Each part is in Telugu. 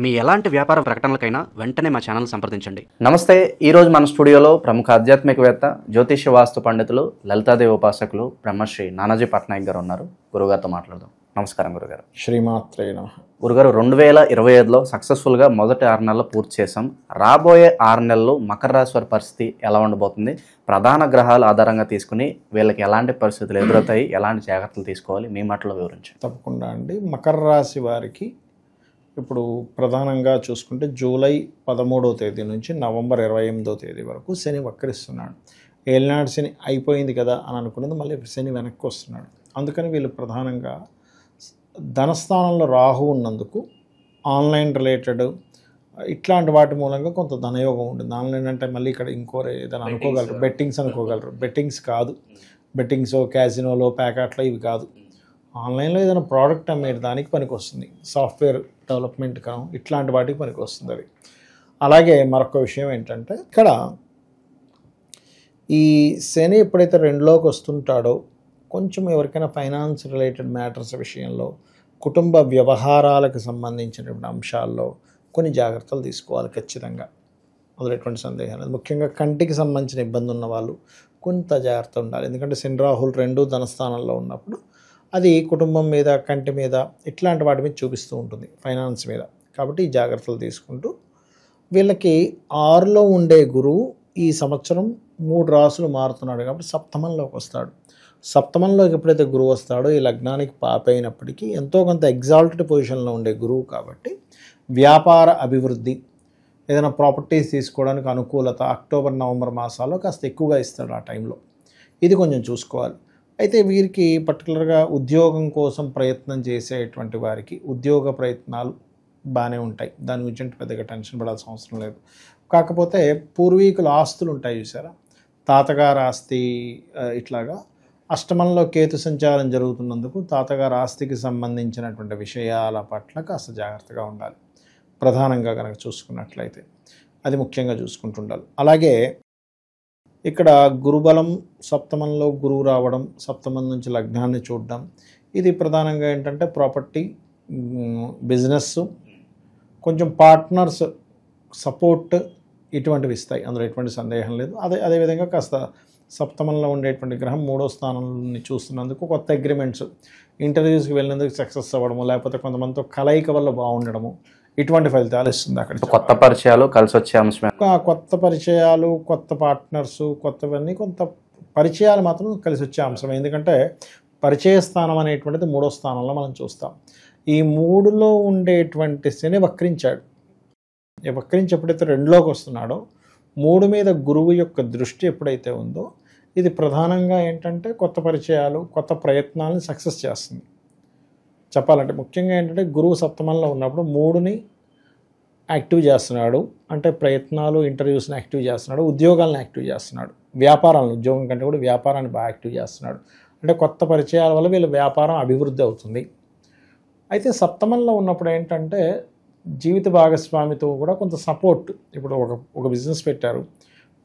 మీ ఎలాంటి వ్యాపార ప్రకటనలకైనా వెంటనే మా ఛానల్ సంప్రదించండి. నమస్తే. ఈరోజు మన స్టూడియోలో ప్రముఖ ఆధ్యాత్మికవేత్త, జ్యోతిష్య వాస్తు పండితులు, లలితాదేవి ఉపాసకులు బ్రహ్మశ్రీ నానాజీ పట్నాయక్ గారు ఉన్నారు. గురుగారితో మాట్లాడదాం. నమస్కారం గురుగారు. శ్రీమాత్రే నమః. గురుగారు, 2025లో సక్సెస్ఫుల్గా మొదటి 6 నెలలు పూర్తి చేసాం. రాబోయే 6 నెలలు మకర రాశి వారి పరిస్థితి ఎలా ఉండబోతుంది? ప్రధాన గ్రహాల ఆధారంగా తీసుకుని వీళ్ళకి ఎలాంటి పరిస్థితులు ఎదురవుతాయి, ఎలాంటి జాగ్రత్తలు తీసుకోవాలి, మీ మాటలో వివరించండి. తప్పకుండా అండి. మకర రాశి వారికి ఇప్పుడు ప్రధానంగా చూసుకుంటే జూలై 13వ తేదీ నుంచి నవంబర్ 28వ తేదీ వరకు శని వక్రిస్తున్నాడు. ఏలినాడు శని అయిపోయింది కదా అని అనుకున్నది మళ్ళీ శని వెనక్కి వస్తున్నాడు. అందుకని వీళ్ళు ప్రధానంగా ధనస్థానంలో రాహు ఉన్నందుకు ఆన్లైన్ రిలేటెడ్ ఇట్లాంటి వాటి మూలంగా కొంత ధనయోగం ఉంటుంది. ఆన్లైన్ అంటే మళ్ళీ ఇక్కడ ఇంకోరే ఏదైనా అనుకోగలరు, బెట్టింగ్స్ అనుకోగలరు. బెట్టింగ్స్ కాదు, బెట్టింగ్స్ క్యాసినోలో ప్యాకెట్లో ఇవి కాదు. ఆన్లైన్లో ఏదైనా ప్రోడక్ట్ అమ్మే దానికి పనికి వస్తుంది, సాఫ్ట్వేర్ డెవలప్మెంట్ కాను ఇట్లాంటి వాటికి పనికి వస్తుంది అది. అలాగే మరొక విషయం ఏంటంటే ఇక్కడ ఈ శని ఎప్పుడైతే 2లోకి వస్తుంటాడో కొంచెం ఎవరికైనా ఫైనాన్స్ రిలేటెడ్ మ్యాటర్స్ విషయంలో, కుటుంబ వ్యవహారాలకు సంబంధించినటువంటి అంశాల్లో కొన్ని జాగ్రత్తలు తీసుకోవాలి ఖచ్చితంగా. అందులో ఎటువంటి సందేహం లేదు. ముఖ్యంగా కంటికి సంబంధించిన ఇబ్బంది ఉన్న వాళ్ళు కొంత జాగ్రత్త ఉండాలి. ఎందుకంటే శని రాహులు 2 ధనస్థానంలో ఉన్నప్పుడు అది కుటుంబం మీద, కంటి మీద ఇట్లాంటి వాటి మీద చూపిస్తూ ఉంటుంది, ఫైనాన్స్ మీద. కాబట్టి ఈ జాగ్రత్తలు తీసుకుంటూ వీళ్ళకి 6లో ఉండే గురువు ఈ సంవత్సరం 3 రాసులు మారుతున్నాడు కాబట్టి సప్తమంలోకి వస్తాడు. సప్తమంలోకి ఎప్పుడైతే గురువు వస్తాడో ఈ లగ్నానికి పాపైనప్పటికీ ఎంతో కొంత ఎగ్జాల్టెడ్ పొజిషన్లో ఉండే గురువు కాబట్టి వ్యాపార అభివృద్ధి, ఏదైనా ప్రాపర్టీస్ తీసుకోవడానికి అనుకూలత అక్టోబర్ నవంబర్ మాసాల్లో కాస్త ఎక్కువగా ఇస్తాడు ఆ టైంలో. ఇది కొంచెం చూసుకోవాలి. అయితే వీరికి పర్టికులర్గా ఉద్యోగం కోసం ప్రయత్నం చేసేటువంటి వారికి ఉద్యోగ ప్రయత్నాలు బాగానే ఉంటాయి. దాని గురించి పెద్దగా టెన్షన్ పడాల్సిన అవసరం లేదు. కాకపోతే పూర్వీకుల ఆస్తులు ఉంటాయి చూసారా, తాతగారు ఆస్తి, ఇట్లాగా అష్టమంలో కేతు సంచారం జరుగుతున్నందుకు తాతగారు ఆస్తికి సంబంధించినటువంటి విషయాల పట్ల కాస్త జాగ్రత్తగా ఉండాలి. ప్రధానంగా కనుక చూసుకున్నట్లయితే అది ముఖ్యంగా చూసుకుంటుండాలి. అలాగే ఇక్కడ గురుబలం సప్తమంలో గురువు రావడం, సప్తమం నుంచి లగ్నాన్ని చూడడం, ఇది ప్రధానంగా ఏంటంటే ప్రాపర్టీ, బిజినెస్, కొంచెం పార్ట్నర్స్ సపోర్ట్ ఇటువంటివి ఇస్తాయి. అందులో ఎటువంటి సందేహం లేదు. అదేవిధంగా కాస్త సప్తమంలో ఉండేటువంటి గ్రహం 3వ స్థానాన్ని చూస్తున్నందుకు కొత్త అగ్రిమెంట్స్, ఇంటర్వ్యూస్కి వెళ్ళినందుకు సక్సెస్ అవ్వడము, లేకపోతే కొంతమందితో కలయిక వల్ల బాగుండడము, ఇటువంటి ఫలితాలు ఇస్తుంది. అక్కడ కొత్త పరిచయాలు కలిసి వచ్చే అంశమే. కొత్త పరిచయాలు, కొత్త పార్ట్నర్స్, కొత్తవన్నీ కొంత పరిచయాలు మాత్రం కలిసి వచ్చే అంశం. ఎందుకంటే పరిచయ స్థానం అనేటువంటిది 3వ స్థానంలో మనం చూస్తాం. ఈ 3లో ఉండేటువంటి శని వక్రించాడు. వక్రించి ఎప్పుడైతే 2లోకి వస్తున్నాడో 3 మీద గురువు యొక్క దృష్టి ఎప్పుడైతే ఉందో ఇది ప్రధానంగా ఏంటంటే కొత్త పరిచయాలు, కొత్త ప్రయత్నాలను సక్సెస్ చేస్తుంది. చెప్పాలంటే ముఖ్యంగా ఏంటంటే గురువు సప్తమంలో ఉన్నప్పుడు 3ని యాక్టివ్ చేస్తున్నాడు, అంటే ప్రయత్నాలు, ఇంటర్వ్యూస్ని యాక్టివ్ చేస్తున్నాడు, ఉద్యోగాలను యాక్టివ్ చేస్తున్నాడు, వ్యాపారాలను, ఉద్యోగం కంటే కూడా వ్యాపారాన్ని బాగా యాక్టివ్ చేస్తున్నాడు. అంటే కొత్త పరిచయాల వల్ల వీళ్ళ వ్యాపారం అభివృద్ధి అవుతుంది. అయితే సప్తమంలో ఉన్నప్పుడు ఏంటంటే జీవిత భాగస్వామితో కూడా కొంత సపోర్ట్, ఇప్పుడు ఒక బిజినెస్ పెట్టారు,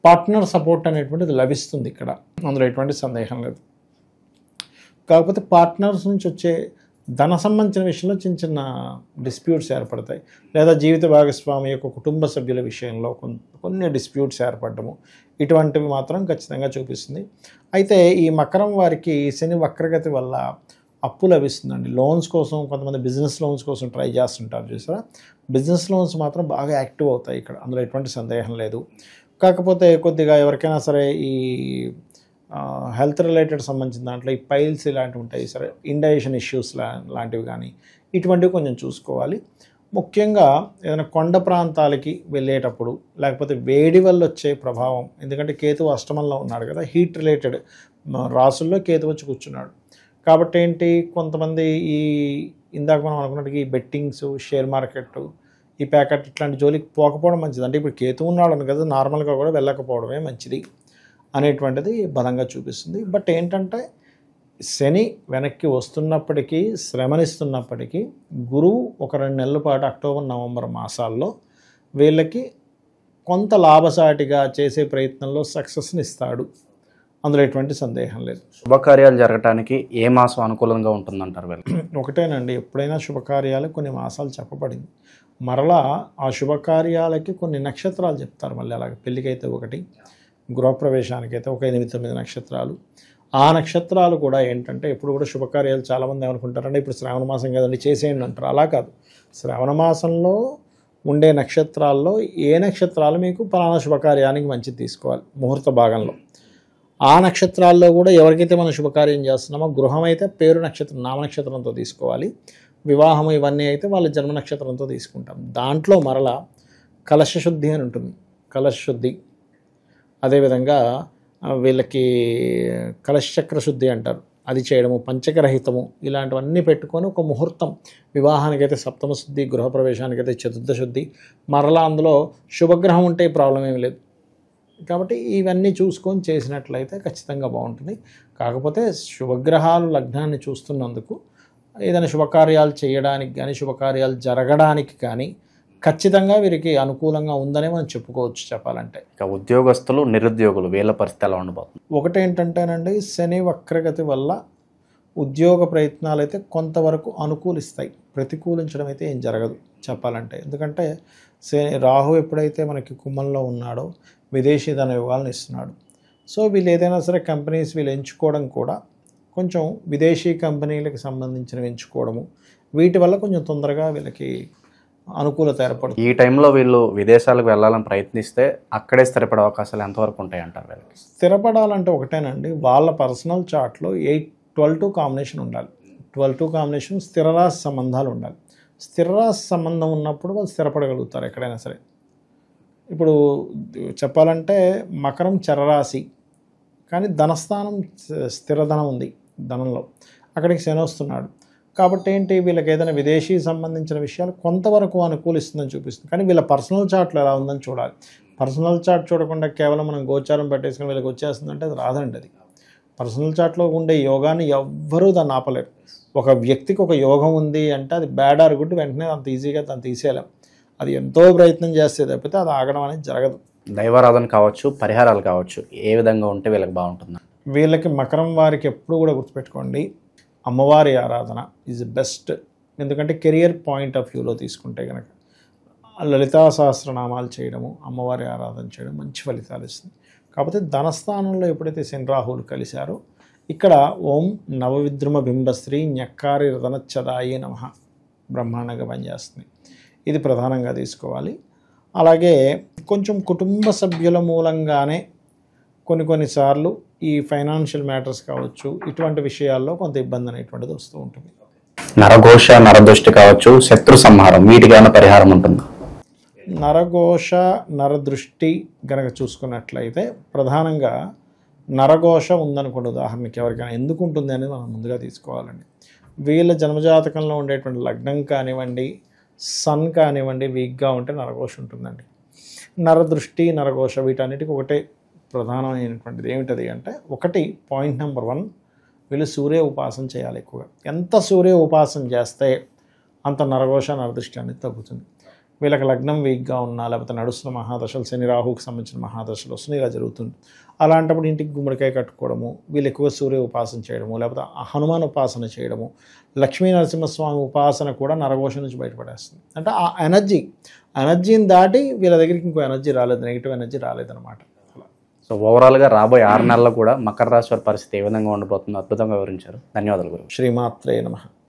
పార్ట్నర్ సపోర్ట్ అనేటువంటిది లభిస్తుంది ఇక్కడ, అందులో ఎటువంటి సందేహం లేదు. కాకపోతే పార్ట్నర్స్ నుంచి వచ్చే ధన సంబంధించిన విషయంలో చిన్న చిన్న డిస్ప్యూట్స్ ఏర్పడతాయి, లేదా జీవిత భాగస్వామి యొక్క కుటుంబ సభ్యుల విషయంలో కొన్ని డిస్ప్యూట్స్ ఏర్పడము, ఇటువంటివి మాత్రం ఖచ్చితంగా చూపిస్తుంది. అయితే ఈ మకరం వారికి శని వక్రగతి వల్ల అప్పు లభిస్తుందండి. లోన్స్ కోసం కొంతమంది బిజినెస్ లోన్స్ కోసం ట్రై చేస్తుంటారు చూసారా, బిజినెస్ లోన్స్ మాత్రం బాగా యాక్టివ్ అవుతాయి ఇక్కడ, అందులో ఎటువంటి సందేహం లేదు. కాకపోతే కొద్దిగా ఎవరికైనా సరే ఈ హెల్త్ రిలేటెడ్ సంబంధించిన దాంట్లో ఈ పైల్స్ ఇలాంటివి ఉంటాయి సరే, ఇండైజెషన్ ఇష్యూస్ లాంటివి కానీ ఇటువంటివి కొంచెం చూసుకోవాలి. ముఖ్యంగా ఏదైనా కొండ ప్రాంతాలకి వెళ్ళేటప్పుడు, లేకపోతే వేడి వల్ల వచ్చే ప్రభావం, ఎందుకంటే కేతు అష్టమంలో ఉన్నాడు కదా, హీట్ రిలేటెడ్ రాసుల్లో కేతు వచ్చి కూర్చున్నాడు కాబట్టి ఏంటి, కొంతమంది ఈ ఇందాక మనం అనుకున్నట్టుగా ఈ బెట్టింగ్స్, షేర్ మార్కెట్, ఈ ప్యాకెట్ ఇట్లాంటి జోలికి పోకపోవడం మంచిది. అంటే ఇప్పుడు కేతు ఉన్నాడు కదా, నార్మల్గా కూడా వెళ్ళకపోవడమే మంచిది అనేటువంటిది బలంగా చూపిస్తుంది. బట్ ఏంటంటే శని వెనక్కి వస్తున్నప్పటికీ, శ్రమనిస్తున్నప్పటికీ గురువు ఒక 2 నెలల పాటు అక్టోబర్ నవంబర్ మాసాల్లో వీళ్ళకి కొంత లాభసాటిగా చేసే ప్రయత్నంలో సక్సెస్ని ఇస్తాడు. అందులో ఎటువంటి సందేహం లేదు. శుభకార్యాలు జరగటానికి ఏ మాసం అనుకూలంగా ఉంటుందంటారు వీళ్ళకి? ఒకటేనండి, ఎప్పుడైనా శుభకార్యాలు కొన్ని మాసాలు చెప్పబడింది. మరలా ఆ శుభకార్యాలకి కొన్ని నక్షత్రాలు చెప్తారు. మళ్ళీ అలాగే పెళ్ళికైతే ఒకటి, గృహప్రవేశానికైతే ఒక 8-9 నక్షత్రాలు. ఆ నక్షత్రాలు కూడా ఏంటంటే ఎప్పుడు కూడా శుభకార్యాలు చాలామంది ఏమనుకుంటారంటే ఇప్పుడు శ్రావణ మాసం కదండి చేసేయండి అంటారు. అలా కాదు. శ్రావణ మాసంలో ఉండే నక్షత్రాల్లో ఏ నక్షత్రాలు మీకు పలానా శుభకార్యానికి మంచిది తీసుకోవాలి ముహూర్త భాగంలో, ఆ నక్షత్రాల్లో కూడా ఎవరికైతే మనం శుభకార్యం చేస్తున్నామో గృహం అయితే పేరు నక్షత్రం నామ నక్షత్రంతో తీసుకోవాలి, వివాహం ఇవన్నీ అయితే వాళ్ళ జన్మ నక్షత్రంతో తీసుకుంటాం. దాంట్లో మరలా కలశశుద్ధి అని ఉంటుంది. కలశశుద్ధి అదేవిధంగా వీళ్ళకి కలశచక్ర శుద్ధి అంటారు, అది చేయడము, పంచకరహితము, ఇలాంటివన్నీ పెట్టుకొని ఒక ముహూర్తం వివాహానికైతే సప్తమ శుద్ధి, గృహప్రవేశానికైతే చతుర్థ శుద్ధి, మరలా అందులో శుభగ్రహం ఉంటే ప్రాబ్లం ఏమి లేదు. కాబట్టి ఇవన్నీ చూసుకొని చేసినట్లయితే ఖచ్చితంగా బాగుంటుంది. కాకపోతే శుభగ్రహాలు లగ్నాన్ని చూస్తున్నందుకు ఏదైనా శుభకార్యాలు చేయడానికి కానీ శుభకార్యాలు జరగడానికి కానీ ఖచ్చితంగా వీరికి అనుకూలంగా ఉందని మనం చెప్పుకోవచ్చు చెప్పాలంటే. ఇక ఉద్యోగస్తులు, నిరుద్యోగులు వీళ్ళ పరిస్థితి ఎలా ఉండబోతుంది? ఒకటేంటంటేనండి, శని వక్రగతి వల్ల ఉద్యోగ ప్రయత్నాలు అయితే కొంతవరకు అనుకూలిస్తాయి, ప్రతికూలించడం అయితే ఏం జరగదు చెప్పాలంటే. ఎందుకంటే రాహు ఎప్పుడైతే మనకి కుంభంలో ఉన్నాడో విదేశీ ధన యోగాలను ఇస్తున్నాడు. సో వీళ్ళు ఏదైనా సరే కంపెనీస్ వీళ్ళు ఎంచుకోవడం కూడా కొంచెం విదేశీ కంపెనీలకు సంబంధించినవి ఎంచుకోవడము, వీటి వల్ల కొంచెం తొందరగా వీళ్ళకి అనుకూలత ఏర్పడుతుంది. ఈ టైంలో వీళ్ళు విదేశాలకు వెళ్ళాలని ప్రయత్నిస్తే అక్కడే స్థిరపడే అవకాశాలు ఎంతవరకు ఉంటాయి అంటారు వీళ్ళకి? స్థిరపడాలంటే ఒకటేనండి, వాళ్ళ పర్సనల్ చార్ట్లో 8-12 కాంబినేషన్ ఉండాలి. 12 కాంబినేషన్ స్థిరరాశి సంబంధాలు ఉండాలి. స్థిరరాశి సంబంధం ఉన్నప్పుడు వాళ్ళు స్థిరపడగలుగుతారు ఎక్కడైనా సరే. ఇప్పుడు చెప్పాలంటే మకరం చరరాశి, కానీ ధనస్థానం స్థిరధనం ఉంది ధనంలో, అక్కడికి శని వస్తున్నాడు. కాబట్టి ఏంటి, వీళ్ళకి ఏదైనా విదేశీ సంబంధించిన విషయాలు కొంతవరకు అనుకూలిస్తుందని చూపిస్తుంది. కానీ వీళ్ళ పర్సనల్ చార్ట్లో ఎలా ఉందని చూడాలి. పర్సనల్ చార్ట్ చూడకుండా కేవలం మనం గోచారం పెట్టేసుకుని వీళ్ళకి వచ్చేస్తుందంటే అది రాదండి. అది పర్సనల్ చార్ట్లో ఉండే యోగాన్ని ఎవ్వరూ దాన్ని ఆపలేరు. ఒక వ్యక్తికి ఒక యోగం ఉంది అంటే అది బ్యాడ్ ఆర్ గుడ్ వెంటనే అంత ఈజీగా దాన్ని తీసేయలేం. అది ఎంతో ప్రయత్నం చేస్తే తప్పితే అది ఆగడం అనేది జరగదు. దైవారాధన కావచ్చు, పరిహారాలు కావచ్చు, ఏ విధంగా ఉంటే వీళ్ళకి బాగుంటుంది? వీళ్ళకి మకరం వారికి ఎప్పుడు కూడా గుర్తుపెట్టుకోండి, అమ్మవారి ఆరాధన ఈజ్ బెస్ట్. ఎందుకంటే కెరియర్ పాయింట్ ఆఫ్ వ్యూలో తీసుకుంటే కనుక లలితా సహస్రనామాలు చేయడము, అమ్మవారి ఆరాధన చేయడం మంచి ఫలితాలు ఇస్తుంది. కాకపోతే ధనస్థానంలో ఎప్పుడైతే శని రాహువులు కలిశారో ఇక్కడ ఓం నవవిద్రుమ బింబశ్రీ ఞక్కారి రతనచ్చదాయి నమః బ్రహ్మాండంగా పనిచేస్తుంది. ఇది ప్రధానంగా తీసుకోవాలి. అలాగే కొంచెం కుటుంబ సభ్యుల మూలంగానే కొన్నిసార్లు ఈ ఫైనాన్షియల్ మ్యాటర్స్ కావచ్చు, ఇటువంటి విషయాల్లో కొంత ఇబ్బంది అనేటువంటిది వస్తూ ఉంటుంది. నరఘోష, నరదృష్టి కావచ్చు, శత్రు సంహారం, వీటికైనా పరిహారం ఉంటుంది? నరఘోష, నరదృష్టి గనక చూసుకున్నట్లయితే ప్రధానంగా నరఘోష ఉందనుకోండి, ఉదాహరణకి ఎవరికైనా ఎందుకు ఉంటుంది అనేది మనం ముందుగా తీసుకోవాలండి. వీళ్ళ జన్మజాతకంలో ఉండేటువంటి లగ్నం కానివ్వండి, సన్ కానివ్వండి వీక్గా ఉంటే నరఘోష ఉంటుందండి. నరదృష్టి, నరఘోష వీటన్నిటికీ ఒకటే ప్రధానమైనటువంటిది ఏమిటది అంటే, ఒకటి పాయింట్ నెంబర్ 1, వీళ్ళు సూర్య ఉపాసన చేయాలి ఎక్కువగా. ఎంత సూర్య ఉపాసన చేస్తే అంత నరఘోష, నరదృష్టి అనేది తగ్గుతుంది. వీళ్ళకి లగ్నం వీక్గా ఉన్నా లేకపోతే నడుస్తున్న మహాదశలు, శని రాహుకి సంబంధించిన మహాదశలు వస్తున్నాయి, ఇలా జరుగుతుంది. అలాంటప్పుడు ఇంటికి గుమ్మడికాయ కట్టుకోవడము, వీళ్ళు ఎక్కువ సూర్య ఉపాసన చేయడము, లేకపోతే హనుమాన్ ఉపాసన చేయడము, లక్ష్మీ నరసింహస్వామి ఉపాసన కూడా నరఘోష నుంచి బయటపడేస్తుంది. అంటే ఆ ఎనర్జీని దాటి వీళ్ళ దగ్గరికి ఇంకో ఎనర్జీ రాలేదు, నెగిటివ్ ఎనర్జీ రాలేదన్నమాట. సో ఓవరాల్గా రాబోయే 6 నెలల్లో కూడా మకర రాశి వారి పరిస్థితి ఏ విధంగా ఉండబోతుందో అద్భుతంగా వివరించారు. ధన్యవాదాలు గురు. శ్రీమాత్రే నమః.